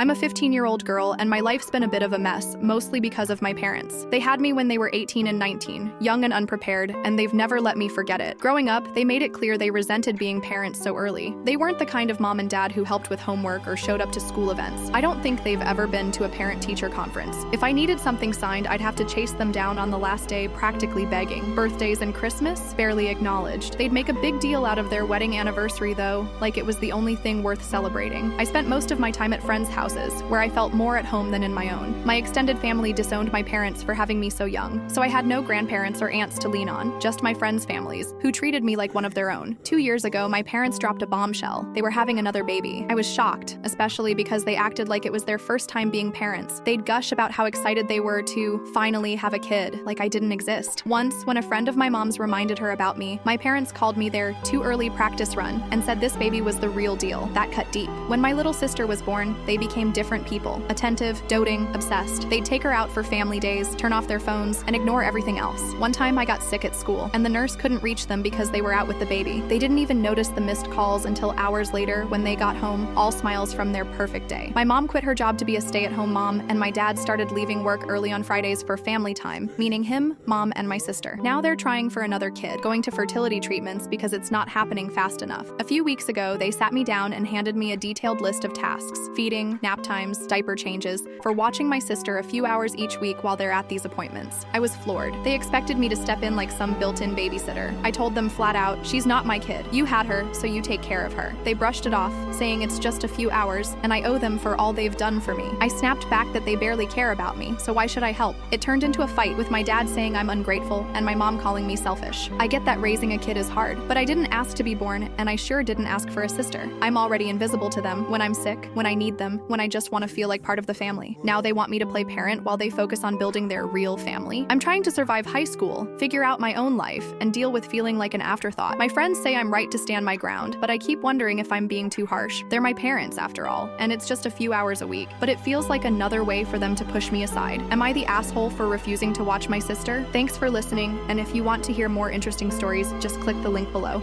I'm a 15-year-old girl, and my life's been a bit of a mess, mostly because of my parents. They had me when they were 18 and 19, young and unprepared, and they've never let me forget it. Growing up, they made it clear they resented being parents so early. They weren't the kind of mom and dad who helped with homework or showed up to school events. I don't think they've ever been to a parent-teacher conference. If I needed something signed, I'd have to chase them down on the last day, practically begging. Birthdays and Christmas? Barely acknowledged. They'd make a big deal out of their wedding anniversary, though, like it was the only thing worth celebrating. I spent most of my time at friends' houses, where I felt more at home than in my own. My extended family disowned my parents for having me so young, so I had no grandparents or aunts to lean on, just my friends' families, who treated me like one of their own. 2 years ago, my parents dropped a bombshell. They were having another baby. I was shocked, especially because they acted like it was their first time being parents. They'd gush about how excited they were to finally have a kid, like I didn't exist. Once, when a friend of my mom's reminded her about me, my parents called me their too early practice run and said this baby was the real deal. That cut deep. When my little sister was born, they became different people. Attentive, doting, obsessed. They'd take her out for family days, turn off their phones, and ignore everything else. One time I got sick at school, and the nurse couldn't reach them because they were out with the baby. They didn't even notice the missed calls until hours later when they got home, all smiles from their perfect day. My mom quit her job to be a stay-at-home mom, and my dad started leaving work early on Fridays for family time, meaning him, mom, and my sister. Now they're trying for another kid, going to fertility treatments because it's not happening fast enough. A few weeks ago, they sat me down and handed me a detailed list of tasks: feeding, nap times, diaper changes, for watching my sister a few hours each week while they're at these appointments. I was floored. They expected me to step in like some built-in babysitter. I told them flat out, she's not my kid. You had her, so you take care of her. They brushed it off, saying it's just a few hours, and I owe them for all they've done for me. I snapped back that they barely care about me, so why should I help? It turned into a fight, with my dad saying I'm ungrateful and my mom calling me selfish. I get that raising a kid is hard, but I didn't ask to be born, and I sure didn't ask for a sister. I'm already invisible to them when I'm sick, when I need them, when I just want to feel like part of the family. Now they want me to play parent while they focus on building their real family. I'm trying to survive high school, figure out my own life, and deal with feeling like an afterthought. My friends say I'm right to stand my ground, but I keep wondering if I'm being too harsh. They're my parents, after all, and it's just a few hours a week, but it feels like another way for them to push me aside. Am I the asshole for refusing to watch my sister? Thanks for listening, and if you want to hear more interesting stories, just click the link below.